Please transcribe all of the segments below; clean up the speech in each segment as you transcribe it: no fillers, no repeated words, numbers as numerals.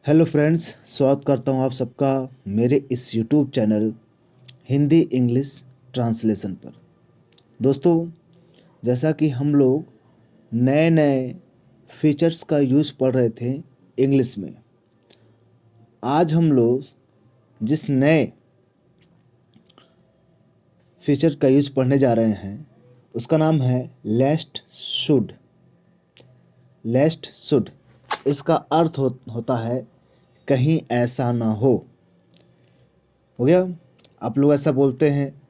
Hello friends, स्वागत करता हूँ आप सबका मेरे इस YouTube channel Hindi English translation पर। दोस्तों, जैसा कि हम लोग नए नए फीचर्स का यूज़ पढ़ रहे थे इंग्लिश में, आज हम लोग जिस नए फीचर का यूज़ पढ़ने जा रहे हैं उसका नाम है लेस्ट शुड। लेस्ट शुड इसका अर्थ होता है कहीं ऐसा ना हो गया। आप लोग ऐसा बोलते हैं,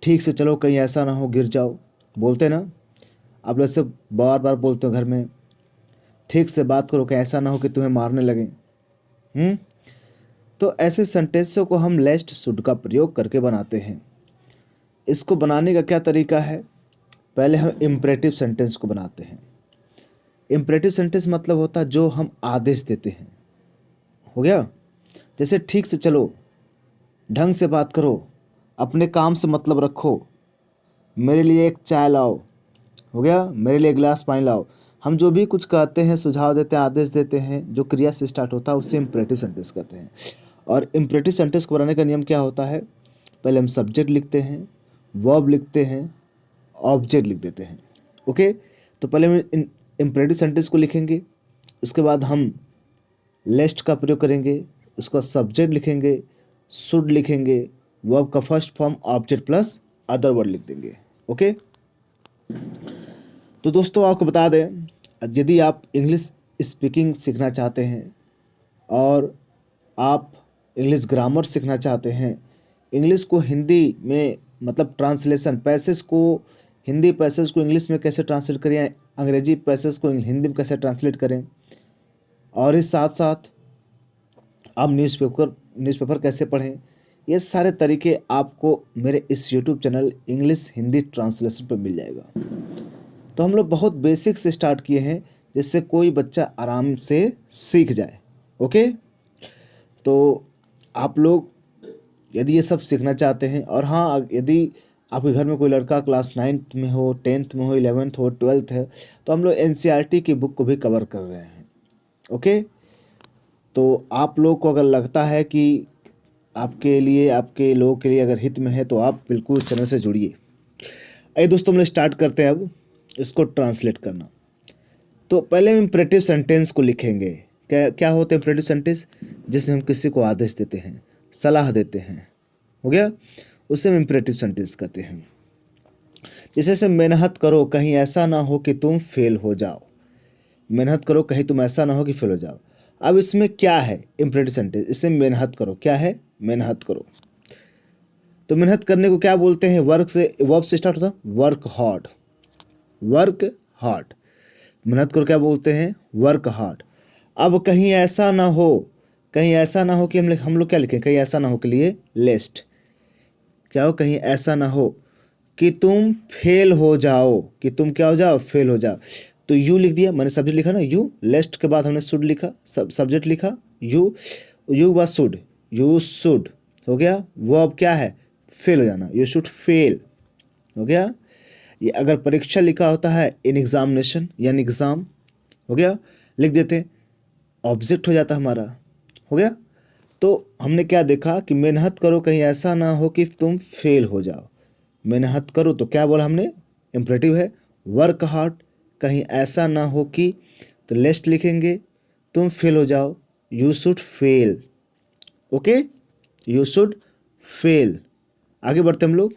ठीक से चलो कहीं ऐसा ना हो गिर जाओ, बोलते ना। आप लोग ऐसे बार बार बोलते हो घर में, ठीक से बात करो कहीं ऐसा ना हो कि तुम्हें मारने लगें। तो ऐसे सेंटेंसों को हम लेस्ट शुड का प्रयोग करके बनाते हैं। इसको बनाने का क्या तरीका है? पहले हम इम्परेटिव सेंटेंस को बनाते हैं। इम्परेटिव सेंटेंस मतलब होता है जो हम आदेश देते हैं। हो गया, जैसे ठीक से चलो, ढंग से बात करो, अपने काम से मतलब रखो, मेरे लिए एक चाय लाओ, हो गया, मेरे लिए एक गिलास पानी लाओ। हम जो भी कुछ कहते हैं, सुझाव देते हैं, आदेश देते हैं, जो क्रिया से स्टार्ट होता है उससे इम्परेटिव सेंटेंस कहते हैं। और इम्परेटिव सेंटेंस को बनाने का नियम क्या होता है? पहले हम सब्जेक्ट लिखते हैं, वर्ब लिखते हैं, ऑब्जेक्ट लिख देते हैं। ओके, तो पहले हम इम्परेटिव सेंटेंस को लिखेंगे, उसके बाद हम लेस्ट का प्रयोग करेंगे, उसका सब्जेक्ट लिखेंगे, शुड लिखेंगे, वर्ब का first form object plus other word लिख देंगे। ओके, तो दोस्तों आपको बता दें, यदि आप इंग्लिश स्पीकिंग सीखना चाहते हैं और आप इंग्लिश ग्रामर सीखना चाहते हैं, इंग्लिश को हिंदी में मतलब ट्रांसलेशन पैसेज को, हिंदी पैसेज को इंग्लिश में कैसे ट्रांसलेट करें, अंग्रेजी पैसेज को हिंदी में कैसे ट्रांसलेट करें, और इस साथ साथ आप न्यूज़पेपर कैसे पढ़ें, ये सारे तरीके आपको मेरे इस YouTube channel English Hindi translation पर मिल जाएगा। तो हम लोग बहुत बेसिक से स्टार्ट किए हैं जिससे कोई बच्चा आराम से सीख जाए। ओके, तो आप लोग यदि ये सब सीखना चाहते हैं, और हाँ, यदि आपके घर में कोई लड़का क्लास 9th में हो, 10th में हो, 11th हो, 12th है, तो हम लोग NCERT की बुक को भी कवर कर रहे हैं। ओके, तो आप लोग को अगर लगता है कि आपके लिए, आपके लोगों के लिए अगर हित में है, तो आप बिल्कुल चैनल से जुड़िए। आइए दोस्तों, हम लोग स्टार्ट करते हैं अब इसको ट्रांसलेट करना। तो पहले हम इम्परेटिव सेंटेंस को लिखेंगे। क्या क्या होते हैं इम्परेटिव सेंटेंस? जिसमें हम किसी को आदेश देते हैं, सलाह देते हैं, हो गया, उसे हम इम्परेटिव सेंटेंस कहते हैं। जैसे मेहनत करो कहीं ऐसा ना हो कि तुम फेल हो जाओ। मेहनत करो कहीं तुम ऐसा ना हो कि फेल हो जाओ। अब इसमें क्या है इम्परेटिव सेंटेंस? इसमें मेहनत करो, क्या है? मेहनत करो। तो मेहनत करने को क्या बोलते हैं? वर्क से, वर्ब से स्टार्ट होता है, वर्क हार्ड। Work hard. मेहनत करो क्या बोलते हैं? Work hard. अब कहीं ऐसा ना हो, कहीं ऐसा ना हो कि हम लोग क्या लिखें? कहीं ऐसा ना हो के लिए लेस्ट क्या हो? कहीं ऐसा ना हो कि तुम फेल हो जाओ, कि तुम क्या हो जाओ? फेल हो जाओ। तो यू लिख दिया, मैंने सब्जेक्ट लिखा ना यू, लेस्ट के बाद हमने शुड लिखा, सब्जेक्ट लिखा यू, यू बाद शुड, यू शुड, हो गया। वो अब क्या है? फेल हो जाना, यू शुड फेल, हो गया। ये अगर परीक्षा लिखा होता है इन एग्जामिनेशन यानी एग्ज़ाम, हो गया, लिख देते, ऑब्जेक्ट हो जाता हमारा, हो गया। तो हमने क्या देखा कि मेहनत करो कहीं ऐसा ना हो कि तुम फेल हो जाओ। मेहनत करो तो क्या बोला हमने? इम्परेटिव है, वर्क हार्ड, कहीं ऐसा ना हो कि, तो लेस्ट लिखेंगे, तुम फेल हो जाओ, you should fail. Okay, you should fail. आगे बढ़ते हम लोग।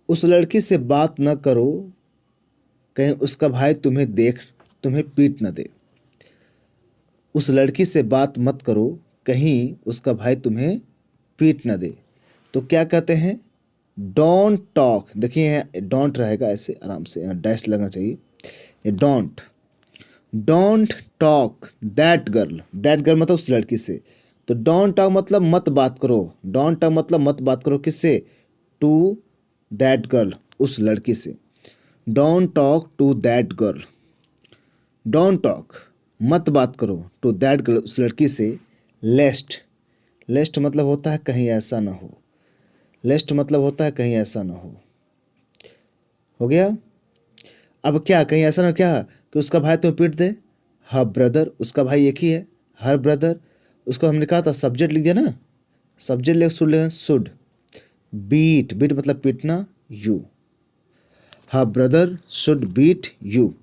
उस लड़की से बात न करो कहीं उसका भाई तुम्हें पीट न दे। उस लड़की से बात मत करो कहीं उसका भाई तुम्हें पीट न दे। तो क्या कहते हैं? Don't talk. देखिए डोंट रहेगा ऐसे आराम से, यहाँ डैश लगना चाहिए। ये don't, don't talk that girl. That girl मतलब उस लड़की से। तो डोंट टॉक मतलब मत बात करो। डोंट टॉक मतलब मत बात करो किससे? टू दैट गर्ल, उस लड़की से। Don't talk to that girl. Don't talk मत बात करो, टू दैट गर्ल उस लड़की से, लेस्ट। लेस्ट मतलब होता है कहीं ऐसा ना हो। लेस्ट मतलब होता है कहीं ऐसा ना हो गया। अब क्या कहीं ऐसा ना, क्या कि उसका भाई तुम्हें पीट दे? हर ब्रदर, उसका भाई एक ही है, हर ब्रदर। उसको हमने कहा था सब्जेक्ट लिख दिया ना, सब्जेक्ट ले शुड लेगा शुड। बीट, बीट मतलब पीटना, you. Her brother should beat you.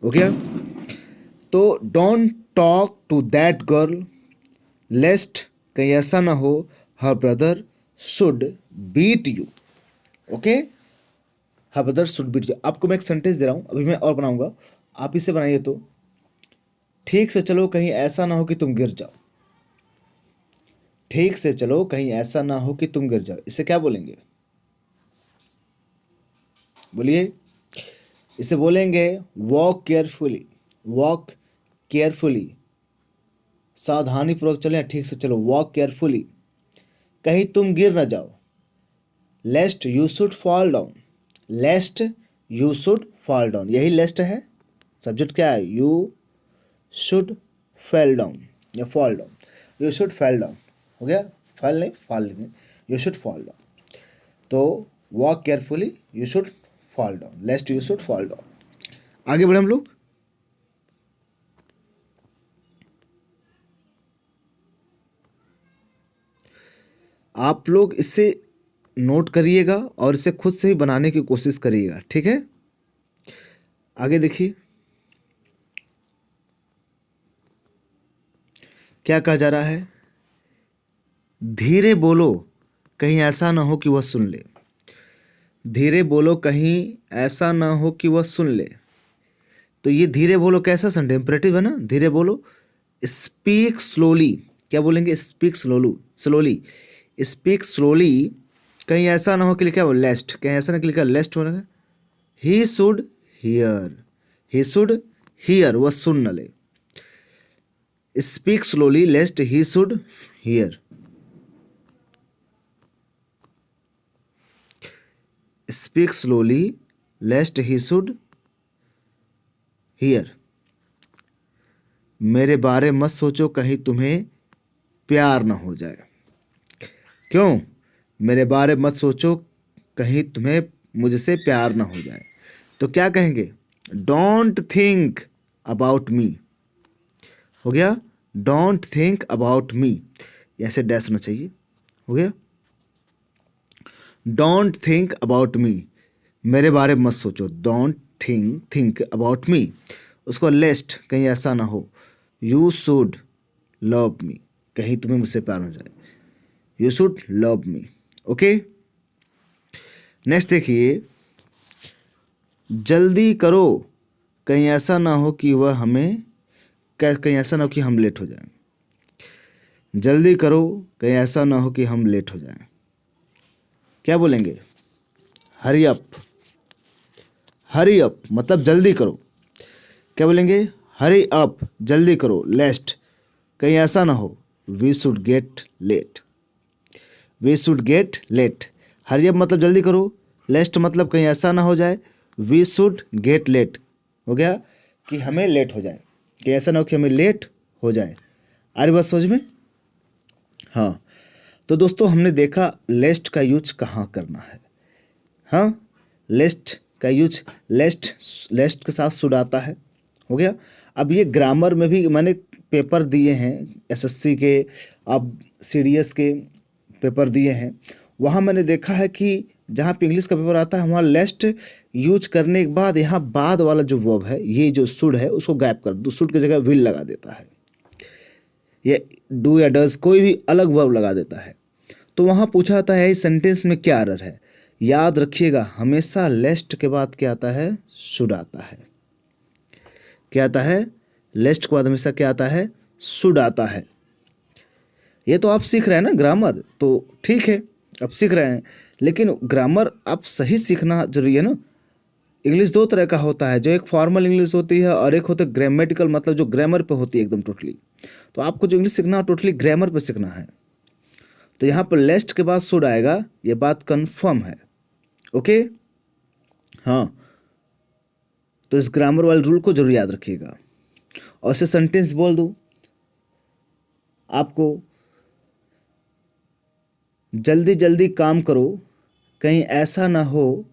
Okay, तो don't talk to that girl lest, कहीं ऐसा ना हो her brother should beat you. Okay, her brother should beat you. आपको मैं एक सेंटेंस दे रहा हूँ, अभी मैं और बनाऊंगा, आप इसे बनाइए। तो ठीक से चलो कहीं ऐसा ना हो कि तुम गिर जाओ। ठीक से चलो कहीं ऐसा ना हो कि तुम गिर जाओ, इसे क्या बोलेंगे? बोलिए। इसे बोलेंगे वॉक केयरफुली। वॉक केयरफुली, सावधानी पूर्वक चलें, ठीक से चलो, वॉक केयरफुली, कहीं तुम गिर ना जाओ। लेस्ट you should fall down, लेस्ट you should fall down, यही लेस्ट है। सब्जेक्ट क्या है? यू शुड फेल डाउन या fall down, you should fell down. हो गया, फॉल नहीं, फॉल नहीं, यू शुड फॉल डाउन। तो walk carefully, you should fall down, लेस्ट you should fall down. आगे बढ़े हम लोग। आप लोग इसे नोट करिएगा और इसे खुद से ही बनाने की कोशिश करिएगा, ठीक है? आगे देखिए क्या कहा जा रहा है। धीरे बोलो कहीं ऐसा ना हो कि वह सुन ले। धीरे बोलो कहीं ऐसा ना हो कि वह सुन ले। तो ये धीरे बोलो कैसा सेंटेंस? इंपरेटिव है ना। धीरे बोलो, स्पीक स्लोली, क्या बोलेंगे? Speak slowly, slowly, speak slowly, कहीं ऐसा ना हो कि लिखा हो लेस्ट, कहीं ऐसा ना कि लिखा लेस्ट हो। He should hear, he should hear, वह सुन न ले। Speak slowly lest he should hear. Speak slowly lest he should hear. मेरे बारे मत सोचो कहीं तुम्हें प्यार ना हो जाए। क्यों? मेरे बारे मत सोचो कहीं तुम्हें मुझसे प्यार ना हो जाए। तो क्या कहेंगे? Don't think about me. हो गया, डोंट थिंक अबाउट मी, ऐसे डैश होना चाहिए। हो गया, डोंट थिंक अबाउट मी, मेरे बारे में मत सोचो। Don't think about me. उसको लेस्ट, कहीं ऐसा ना हो। यू शुड लव मी, कहीं तुम्हें मुझसे प्यार हो जाए। You should love me. Okay, next देखिए, जल्दी करो कहीं ऐसा ना हो कि वह हमें, कहीं ऐसा ना हो कि हम लेट हो जाएं। जल्दी करो कहीं ऐसा ना हो कि हम लेट हो जाएं। क्या बोलेंगे? Hurry up. हरी अप मतलब जल्दी करो। क्या बोलेंगे? हरी अप, जल्दी करो, लेस्ट, कहीं ऐसा ना हो we should get late. We should get late. Hurry up मतलब जल्दी करो, लेस्ट मतलब कहीं ऐसा ना हो जाए, वी शुड गेट लेट, हो गया कि हमें लेट हो जाए, कि ऐसा ना हो कि हमें लेट हो जाए। आ रही बात समझ में? हाँ, तो दोस्तों हमने देखा लेस्ट का यूज कहाँ करना है। हाँ, लेस्ट का यूज, लेस्ट, लेस्ट के साथ शुड आता है। हो गया। अब ये ग्रामर में भी मैंने पेपर दिए हैं, एसएससी के, अब सीडीएस के पेपर दिए हैं, वहाँ मैंने देखा है कि जहाँ पे इंग्लिश का पेपर आता है वहाँ लेस्ट यूज करने के बाद यहाँ बाद वाला जो वर्ब है, ये जो शुड है, उसको गायब कर दो, शुड की जगह विल लगा देता है, ये डू या डज कोई भी अलग वर्ब लगा देता है। तो वहाँ पूछा जाता है इस सेंटेंस में क्या एरर है। याद रखिएगा हमेशा लेस्ट के बाद क्या आता है? शुड आता है। क्या आता है? लेस्ट के बाद हमेशा क्या आता है? शुड आता है। ये तो आप सीख रहे हैं ना ग्रामर, तो ठीक है, आप सीख रहे हैं, लेकिन ग्रामर आप सही सीखना जरूरी है ना। इंग्लिश दो तरह का होता है, जो एक फॉर्मल इंग्लिश होती है और एक होता है ग्रामेटिकल, मतलब जो ग्रामर पे होती है एकदम टोटली। तो आपको जो इंग्लिश सीखना है टोटली ग्रामर पे सीखना है। तो यहाँ पर लेस्ट के बाद शुड आएगा, ये बात कन्फर्म है। ओके, हाँ, तो इस ग्रामर वाले रूल को जरूर याद रखिएगा और इसे सेंटेंस बोल दूँ आपको। जल्दी जल्दी काम करो कहीं ऐसा ना हो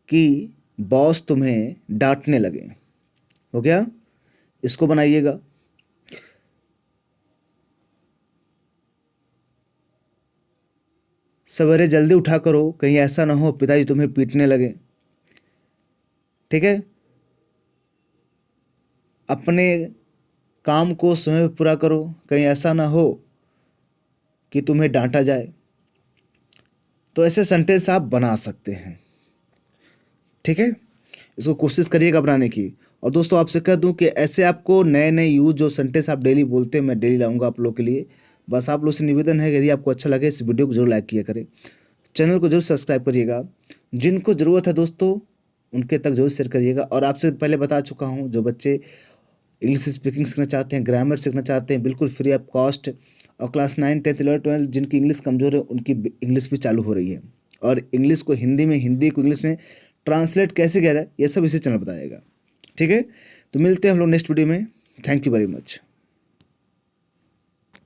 कि बॉस तुम्हें डांटने लगे। हो गया, इसको बनाइएगा। सवेरे जल्दी उठा करो, कहीं ऐसा ना हो पिताजी तुम्हें पीटने लगे। ठीक है, अपने काम को समय पर पूरा करो, कहीं ऐसा ना हो कि तुम्हें डांटा जाए। तो ऐसे सेंटेंस आप बना सकते हैं। ठीक है, इसको कोशिश करिएगा बनाने की। और दोस्तों आपसे कह दूं कि ऐसे आपको नए नए यूज जो सेंटेंस आप डेली बोलते हैं मैं डेली लाऊंगा आप लोग के लिए। बस आप लोग से निवेदन है कि यदि आपको अच्छा लगे इस वीडियो को जरूर लाइक किया करें, चैनल को जरूर सब्सक्राइब करिएगा, जिनको ज़रूरत है दोस्तों उनके तक जरूर शेयर करिएगा। और आपसे पहले बता चुका हूँ, जो बच्चे इंग्लिश स्पीकिंग सीखना चाहते हैं, ग्रामर सीखना चाहते हैं, बिल्कुल फ्री ऑफ कॉस्ट। और क्लास 9, 10, 11, 12 जिनकी इंग्लिश कमज़ोर है उनकी इंग्लिश भी चालू हो रही है। और इंग्लिश को हिंदी में, हिंदी को इंग्लिश में ट्रांसलेट कैसे किया जाए ये सब इसी चैनल बताएगा। ठीक है, तो मिलते हैं हम लोग नेक्स्ट वीडियो में। Thank you very much.